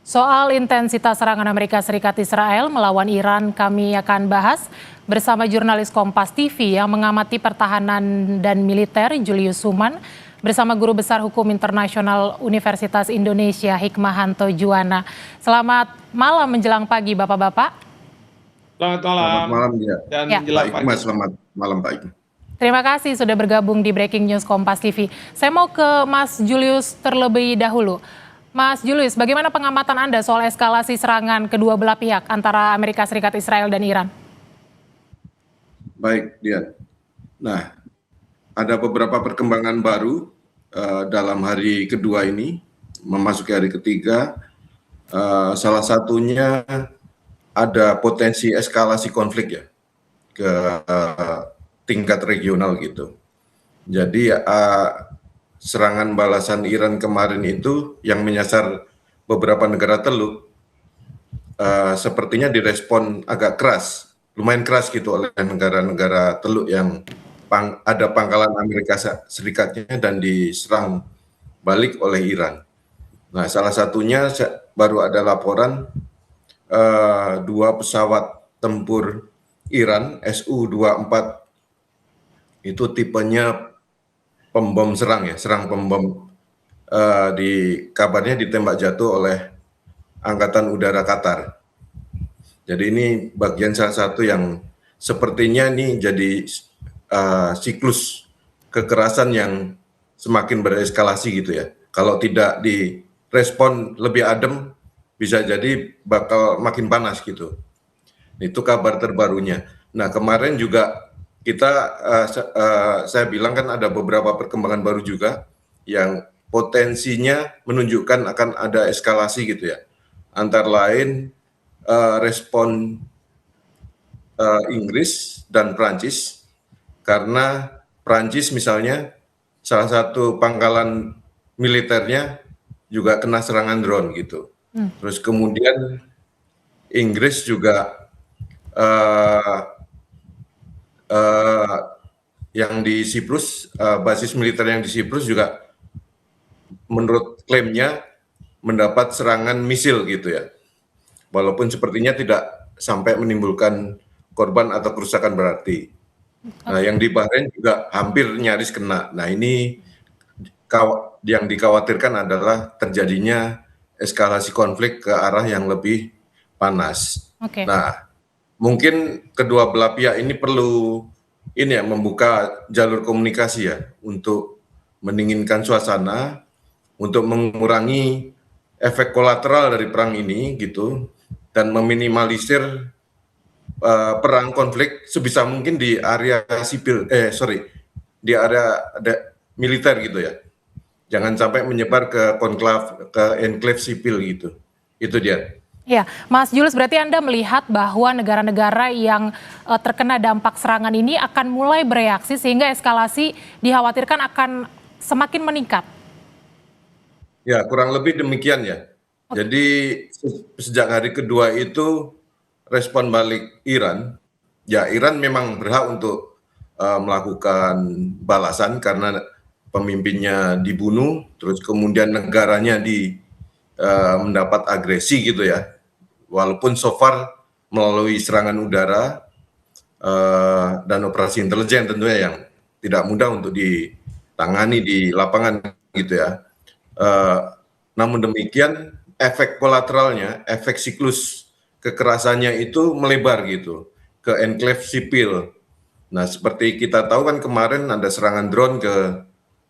Soal intensitas serangan Amerika Serikat Israel melawan Iran kami akan bahas bersama jurnalis Kompas TV yang mengamati pertahanan dan militer Julius Suman bersama Guru Besar Hukum Internasional Universitas Indonesia Hikmahanto Juwana. Selamat malam menjelang pagi Bapak-Bapak. Selamat Selamat malam malam ya. dan Pak menjelang Hikmah, pagi. selamat malam Pak Hikmah. Terima kasih sudah bergabung di Breaking News Kompas TV. Saya mau ke Mas Julius terlebih dahulu. Mas Julius, bagaimana pengamatan Anda soal eskalasi serangan kedua belah pihak antara Amerika Serikat, Israel, dan Iran? Baik, Dian. Nah, ada beberapa perkembangan baru dalam hari kedua ini, memasuki hari ketiga. Salah satunya ada potensi eskalasi konflik ya ke tingkat regional gitu. Jadi serangan balasan Iran kemarin itu yang menyasar beberapa negara Teluk sepertinya direspon agak keras, lumayan keras gitu oleh negara-negara Teluk yang ada pangkalan Amerika Serikatnya dan diserang balik oleh Iran. Nah, salah satunya baru ada laporan 2 pesawat tempur Iran Su-24 itu tipenya pembom serang ya, serang pembom, kabarnya ditembak jatuh oleh Angkatan Udara Qatar. Jadi ini bagian salah satu yang sepertinya ini jadi siklus kekerasan yang semakin bereskalasi gitu ya. Kalau tidak direspon lebih adem, bisa jadi bakal makin panas gitu. Itu kabar terbarunya. Nah, kemarin juga kita saya bilang kan ada beberapa perkembangan baru juga yang potensinya menunjukkan akan ada eskalasi gitu ya. Antara lain respon Inggris dan Prancis, karena Prancis misalnya salah satu pangkalan militernya juga kena serangan drone gitu. Terus kemudian Inggris juga yang di Siprus, basis militer yang di Siprus juga menurut klaimnya mendapat serangan misil gitu ya. Walaupun sepertinya tidak sampai menimbulkan korban atau kerusakan berarti. Nah, yang di Bahrain juga hampir nyaris kena. Nah, ini yang dikhawatirkan adalah terjadinya eskalasi konflik ke arah yang lebih panas. Nah, mungkin kedua belah pihak ini perlu membuka jalur komunikasi ya untuk mendinginkan suasana, untuk mengurangi efek kolateral dari perang ini gitu, dan meminimalisir perang konflik sebisa mungkin di area di area militer gitu ya. Jangan sampai menyebar ke enklave sipil gitu. Itu dia. Ya, Mas Julius, berarti Anda melihat bahwa negara-negara yang terkena dampak serangan ini akan mulai bereaksi sehingga eskalasi dikhawatirkan akan semakin meningkat. Ya, kurang lebih demikian ya. Jadi sejak hari kedua itu respon balik Iran, ya Iran memang berhak untuk melakukan balasan karena pemimpinnya dibunuh, terus kemudian negaranya mendapat agresi gitu ya. Walaupun so far melalui serangan udara dan operasi intelijen tentunya yang tidak mudah untuk ditangani di lapangan gitu ya. Namun demikian efek kolateralnya, efek siklus kekerasannya itu melebar gitu ke enklave sipil. Nah, seperti kita tahu kan kemarin ada serangan drone ke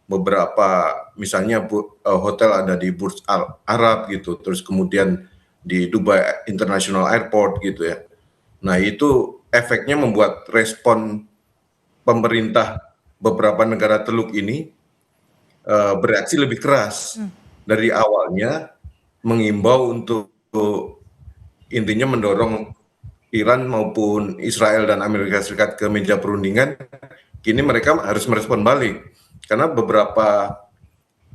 beberapa, misalnya hotel ada di Burj Al Arab gitu, terus kemudian di Dubai International Airport gitu ya. Nah, itu efeknya membuat respon pemerintah beberapa negara Teluk ini bereaksi lebih keras. Dari awalnya mengimbau untuk intinya mendorong Iran maupun Israel dan Amerika Serikat ke meja perundingan, kini mereka harus merespon balik. Karena beberapa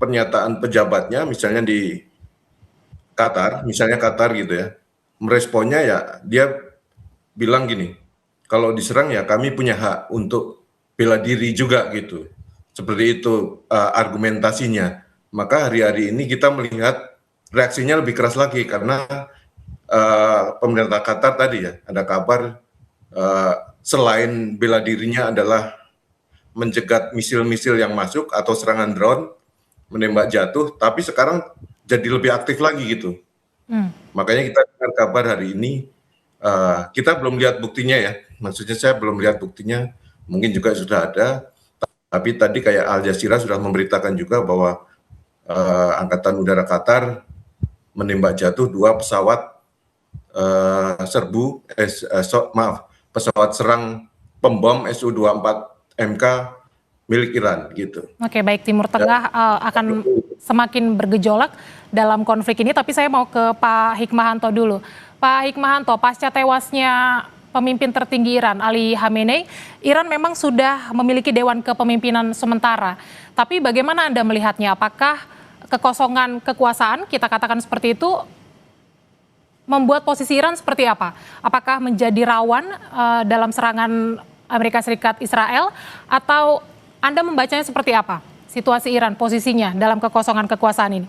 pernyataan pejabatnya, misalnya di Qatar, gitu ya, meresponnya ya dia bilang gini, kalau diserang ya kami punya hak untuk bela diri juga gitu. Seperti itu argumentasinya. Maka hari-hari ini kita melihat reaksinya lebih keras lagi karena pemerintah Qatar tadi ya ada kabar selain bela dirinya adalah mencegat misil-misil yang masuk atau serangan drone menembak jatuh, tapi sekarang jadi lebih aktif lagi gitu. Makanya kita dengar kabar hari ini, kita belum lihat buktinya ya, maksudnya saya belum lihat buktinya, mungkin juga sudah ada, tapi tadi kayak Al Jazeera sudah memberitakan juga bahwa Angkatan Udara Qatar menembak jatuh 2 pesawat pesawat serang pembom Su-24MK milik Iran gitu. Oke, baik, Timur Tengah akan semakin bergejolak dalam konflik ini, tapi saya mau ke Pak Hikmahanto dulu. Pak Hikmahanto, pasca tewasnya pemimpin tertinggi Iran, Ali Khamenei, Iran memang sudah memiliki Dewan Kepemimpinan sementara. Tapi bagaimana Anda melihatnya? Apakah kekosongan kekuasaan, kita katakan seperti itu, membuat posisi Iran seperti apa? Apakah menjadi rawan dalam serangan Amerika Serikat Israel, atau Anda membacanya seperti apa? Situasi Iran, posisinya dalam kekosongan kekuasaan ini?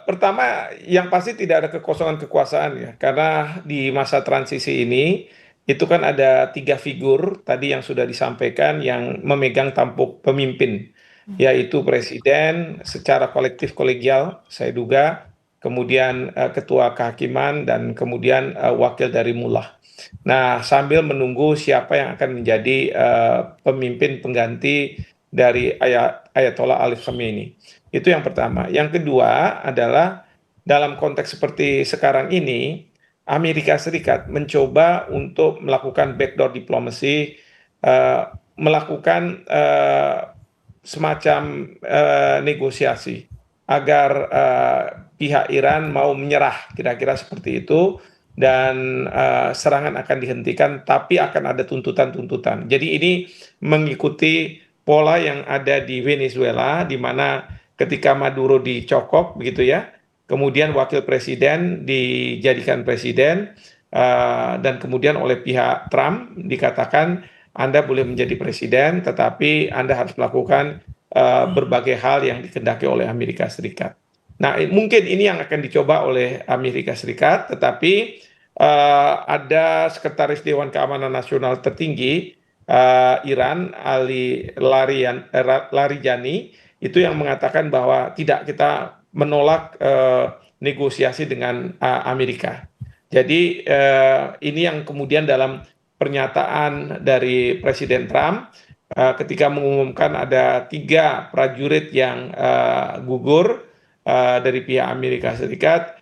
Pertama, yang pasti tidak ada kekosongan kekuasaan ya, karena di masa transisi ini itu kan ada 3 figur tadi yang sudah disampaikan yang memegang tampuk pemimpin, yaitu presiden secara kolektif kolegial, saya duga, kemudian ketua kehakiman, dan kemudian wakil dari mullah. Nah, sambil menunggu siapa yang akan menjadi pemimpin pengganti dari Ayatollah Ali Khamenei. Itu yang pertama. Yang kedua adalah dalam konteks seperti sekarang ini, Amerika Serikat mencoba untuk melakukan backdoor diplomacy, melakukan semacam negosiasi agar pihak Iran mau menyerah, kira-kira seperti itu, dan serangan akan dihentikan, tapi akan ada tuntutan-tuntutan. Jadi ini mengikuti pola yang ada di Venezuela, di mana ketika Maduro dicokok begitu ya, kemudian wakil presiden dijadikan presiden, dan kemudian oleh pihak Trump dikatakan Anda boleh menjadi presiden, tetapi Anda harus melakukan berbagai hal yang dikehendaki oleh Amerika Serikat. Nah, mungkin ini yang akan dicoba oleh Amerika Serikat, tetapi ada Sekretaris Dewan Keamanan Nasional tertinggi Iran, Ali Larijani, itu yang mengatakan bahwa tidak, kita menolak negosiasi dengan Amerika. Jadi ini yang kemudian dalam pernyataan dari Presiden Trump ketika mengumumkan ada 3 prajurit yang gugur dari pihak Amerika Serikat,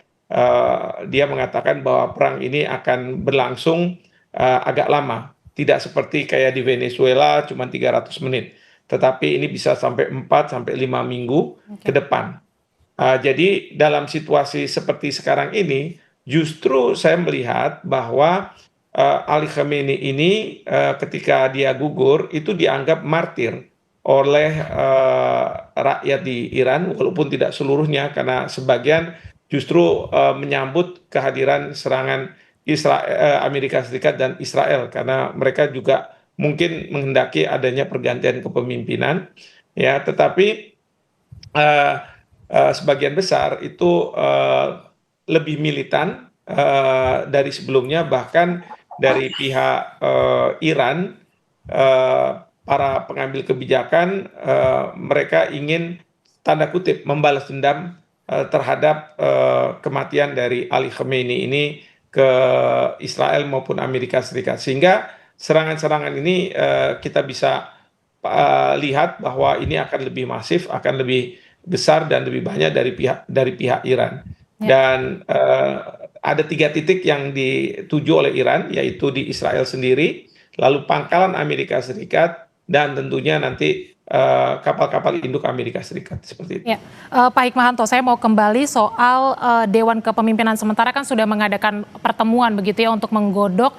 dia mengatakan bahwa perang ini akan berlangsung agak lama, tidak seperti kayak di Venezuela cuma 300 menit, tetapi ini bisa sampai 4-5 minggu ke depan. Jadi dalam situasi seperti sekarang ini, justru saya melihat bahwa Ali Khamenei ini ketika dia gugur itu dianggap martir oleh rakyat di Iran, walaupun tidak seluruhnya, karena sebagian justru menyambut kehadiran serangan Amerika Serikat dan Israel, karena mereka juga mungkin menghendaki adanya pergantian kepemimpinan, ya. Tetapi sebagian besar itu lebih militan dari sebelumnya, bahkan dari pihak Iran, para pengambil kebijakan, mereka ingin tanda kutip membalas dendam terhadap kematian dari Ali Khamenei ini ke Israel maupun Amerika Serikat, sehingga serangan-serangan ini kita bisa lihat bahwa ini akan lebih masif, akan lebih besar dan lebih banyak dari pihak Iran. Dan ada 3 titik yang dituju oleh Iran, yaitu di Israel sendiri, lalu pangkalan Amerika Serikat, dan tentunya nanti kapal-kapal induk Amerika Serikat, seperti itu. Ya, Pak Hikmahanto, saya mau kembali soal Dewan Kepemimpinan sementara kan sudah mengadakan pertemuan begitu ya untuk menggodok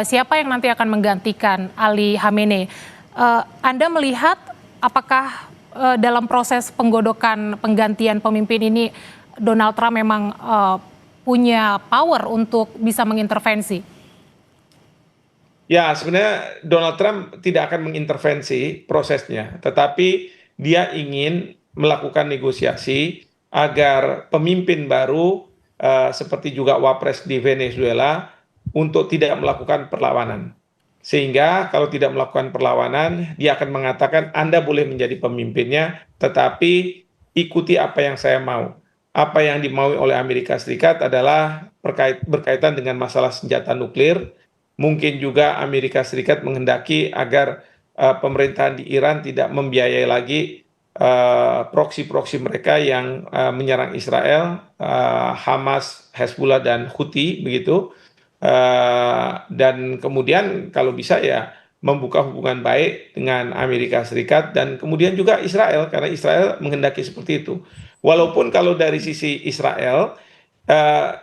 siapa yang nanti akan menggantikan Ali Khamenei. Anda melihat apakah dalam proses penggodokan penggantian pemimpin ini Donald Trump memang punya power untuk bisa mengintervensi? Ya, sebenarnya Donald Trump tidak akan mengintervensi prosesnya, tetapi dia ingin melakukan negosiasi agar pemimpin baru seperti juga Wapres di Venezuela untuk tidak melakukan perlawanan. Sehingga kalau tidak melakukan perlawanan, dia akan mengatakan Anda boleh menjadi pemimpinnya, tetapi ikuti apa yang saya mau. Apa yang dimaui oleh Amerika Serikat adalah berkaitan dengan masalah senjata nuklir. Mungkin juga Amerika Serikat menghendaki agar pemerintahan di Iran tidak membiayai lagi proksi-proksi mereka yang menyerang Israel, Hamas, Hezbollah, dan Houthi begitu. Dan kemudian kalau bisa ya membuka hubungan baik dengan Amerika Serikat dan kemudian juga Israel karena Israel menghendaki seperti itu. Walaupun kalau dari sisi Israel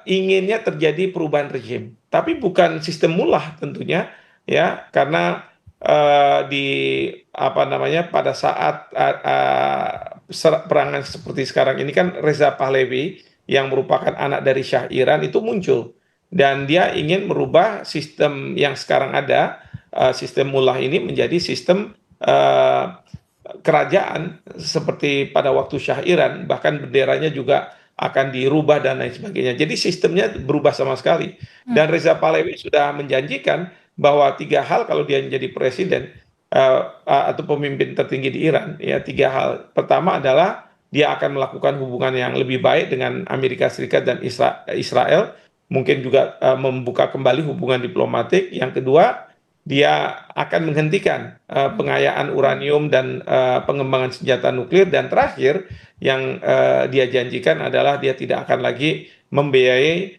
inginnya terjadi perubahan rezim, tapi bukan sistem mullah tentunya ya karena di apa namanya pada saat perangan seperti sekarang ini kan Reza Pahlavi yang merupakan anak dari Syah Iran itu muncul dan dia ingin merubah sistem yang sekarang ada, sistem mullah ini menjadi sistem kerajaan seperti pada waktu Syah Iran, bahkan benderanya juga akan dirubah dan lain sebagainya. Jadi sistemnya berubah sama sekali. Dan Reza Pahlavi sudah menjanjikan bahwa 3 hal kalau dia menjadi presiden atau pemimpin tertinggi di Iran, ya 3 hal. Pertama adalah dia akan melakukan hubungan yang lebih baik dengan Amerika Serikat dan Israel, mungkin juga membuka kembali hubungan diplomatik. Yang kedua, dia akan menghentikan pengayaan uranium dan pengembangan senjata nuklir. Dan terakhir, yang dia janjikan adalah dia tidak akan lagi membiayai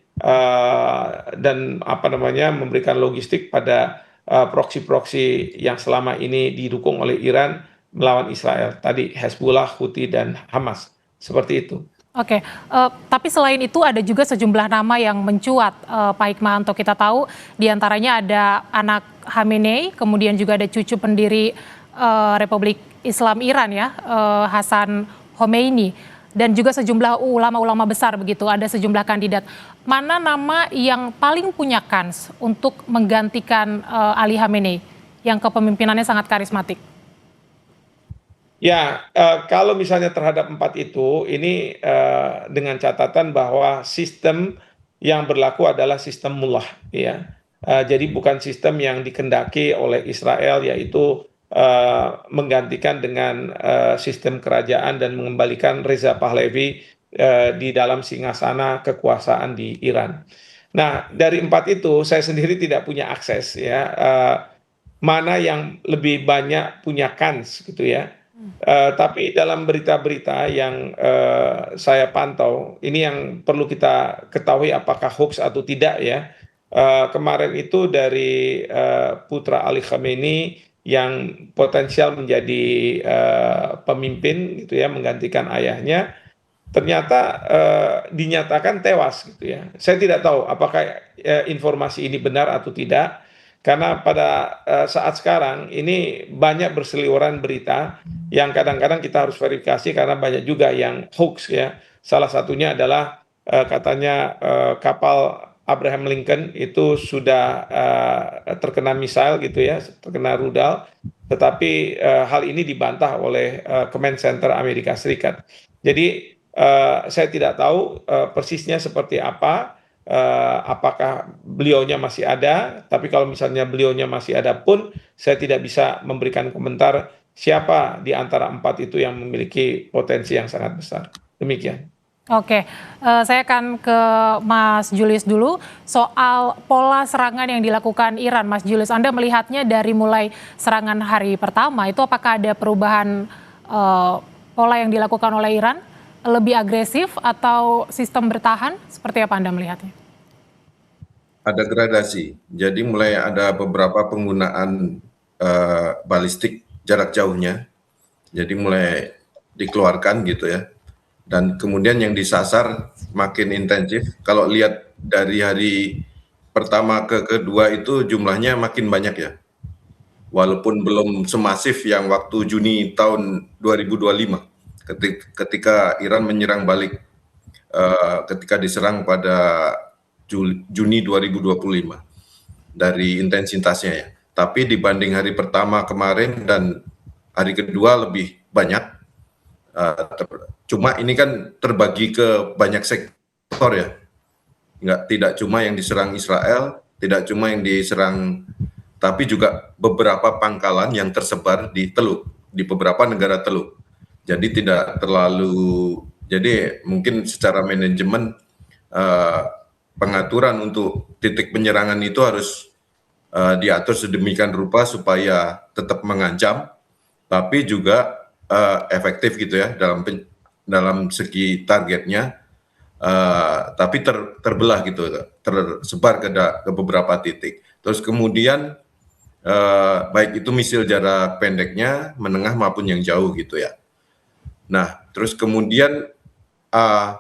dan apa namanya memberikan logistik pada proksi-proksi yang selama ini didukung oleh Iran melawan Israel. Tadi Hezbollah, Houthi, dan Hamas. Seperti itu. Oke, tapi selain itu ada juga sejumlah nama yang mencuat, Pak Hikmahanto. Kita tahu diantaranya ada anak Khamenei, kemudian juga ada cucu pendiri Republik Islam Iran ya, Hasan Khomeini, dan juga sejumlah ulama-ulama besar begitu, ada sejumlah kandidat. Mana nama yang paling punya kans untuk menggantikan Ali Khamenei yang kepemimpinannya sangat karismatik? Ya, kalau misalnya terhadap 4 itu, ini dengan catatan bahwa sistem yang berlaku adalah sistem mullah, ya. Jadi bukan sistem yang dikendaki oleh Israel, yaitu menggantikan dengan sistem kerajaan dan mengembalikan Reza Pahlavi di dalam singgasana kekuasaan di Iran. Nah, dari 4 itu saya sendiri tidak punya akses, ya. Mana yang lebih banyak punya kans, gitu ya. Tapi dalam berita-berita yang saya pantau, ini yang perlu kita ketahui apakah hoax atau tidak ya. Kemarin itu dari putra Ali Khamenei yang potensial menjadi pemimpin gitu ya, menggantikan ayahnya, ternyata dinyatakan tewas gitu ya. Saya tidak tahu apakah informasi ini benar atau tidak. Karena pada saat sekarang ini banyak berseliweran berita yang kadang-kadang kita harus verifikasi karena banyak juga yang hoax ya. Salah satunya adalah katanya kapal Abraham Lincoln itu sudah terkena misil gitu ya, terkena rudal. Tetapi hal ini dibantah oleh Command Center Amerika Serikat. Jadi saya tidak tahu persisnya seperti apa. Apakah beliaunya masih ada, tapi kalau misalnya beliaunya masih ada pun saya tidak bisa memberikan komentar siapa di antara 4 itu yang memiliki potensi yang sangat besar. Demikian. Oke, saya akan ke Mas Julius dulu soal pola serangan yang dilakukan Iran. Mas Julius, Anda melihatnya dari mulai serangan hari pertama itu apakah ada perubahan pola yang dilakukan oleh Iran? Lebih agresif atau sistem bertahan? Seperti apa Anda melihatnya? Ada gradasi. Jadi mulai ada beberapa penggunaan balistik jarak jauhnya. Jadi mulai dikeluarkan gitu ya. Dan kemudian yang disasar makin intensif. Kalau lihat dari hari pertama ke kedua itu jumlahnya makin banyak ya. Walaupun belum semasif yang waktu Juni tahun 2025. Ketika Iran menyerang balik ketika diserang pada Juni 2025 dari intensitasnya ya. Tapi dibanding hari pertama kemarin dan hari kedua lebih banyak Cuma ini kan terbagi ke banyak sektor ya, tidak cuma yang diserang Israel, tidak cuma yang diserang, tapi juga beberapa pangkalan yang tersebar di Teluk, di beberapa negara Teluk. Jadi tidak terlalu, jadi mungkin secara manajemen pengaturan untuk titik penyerangan itu harus diatur sedemikian rupa supaya tetap mengancam, tapi juga efektif gitu ya dalam segi targetnya, tapi terbelah gitu, tersebar ke beberapa titik. Terus kemudian baik itu misil jarak pendeknya, menengah maupun yang jauh gitu ya. Nah, terus kemudian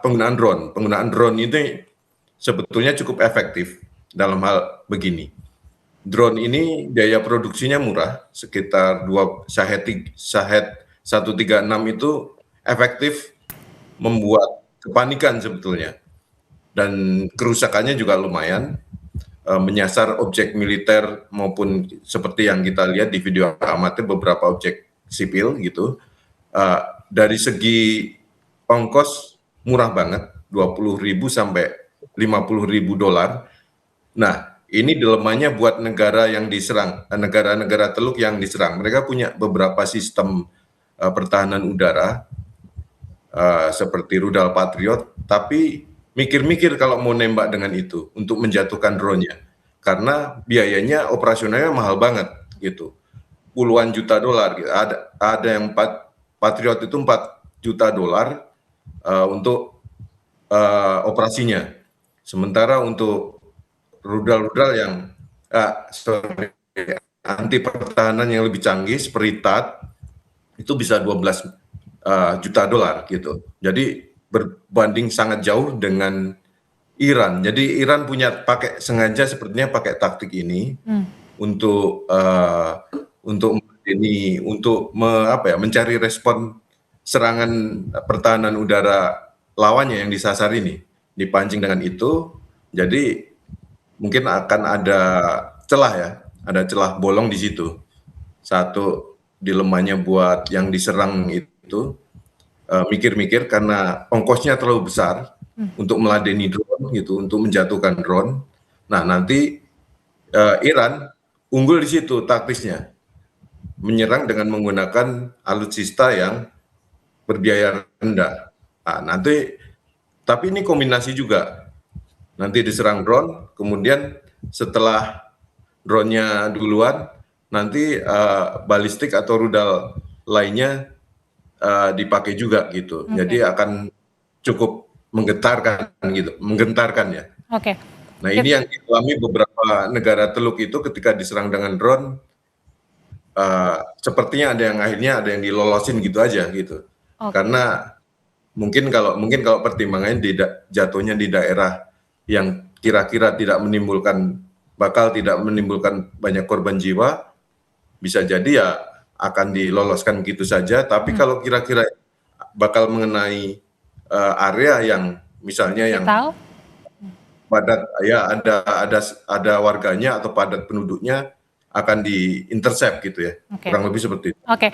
penggunaan drone ini sebetulnya cukup efektif dalam hal begini. Drone ini biaya produksinya murah, sekitar Shahed 136 itu efektif membuat kepanikan sebetulnya. Dan kerusakannya juga lumayan, menyasar objek militer maupun seperti yang kita lihat di video amatir beberapa objek sipil gitu. Dari segi ongkos murah banget, 20.000 sampai 50.000 dolar. Nah, ini dilemahnya buat negara yang diserang, negara-negara Teluk yang diserang. Mereka punya beberapa sistem pertahanan udara seperti rudal Patriot, tapi mikir-mikir kalau mau nembak dengan itu untuk menjatuhkan drone-nya, karena biayanya operasionalnya mahal banget gitu, puluhan juta dolar. Gitu. Ada yang Patriot itu 4 juta dolar untuk operasinya, sementara untuk rudal-rudal yang anti pertahanan yang lebih canggih seperti THAAD itu bisa 12 juta dolar gitu. Jadi berbanding sangat jauh dengan Iran. Jadi Iran sengaja sepertinya pakai taktik ini untuk mencari respon serangan pertahanan udara lawannya yang disasar ini, dipancing dengan itu. Jadi mungkin akan ada celah bolong di situ. Satu, dilemahnya buat yang diserang itu mikir-mikir karena ongkosnya terlalu besar untuk meladeni drone gitu, untuk menjatuhkan drone. Nah, nanti Iran unggul di situ taktisnya, menyerang dengan menggunakan alutsista yang berbiaya rendah. Nah, tapi ini kombinasi juga. Nanti diserang drone, kemudian setelah drone-nya duluan, nanti balistik atau rudal lainnya dipakai juga gitu. Jadi akan cukup menggentarkan ya. Oke. Nah, ini yang dialami beberapa negara Teluk itu ketika diserang dengan drone, sepertinya ada yang dilolosin gitu aja gitu. Karena mungkin kalau pertimbangannya jatuhnya di daerah yang kira-kira bakal tidak menimbulkan banyak korban jiwa, bisa jadi ya akan diloloskan gitu saja. Tapi kalau kira-kira bakal mengenai area yang misalnya yang padat, ya ada warganya atau padat penduduknya, akan di-intercept gitu ya. Kurang lebih seperti itu. Oke.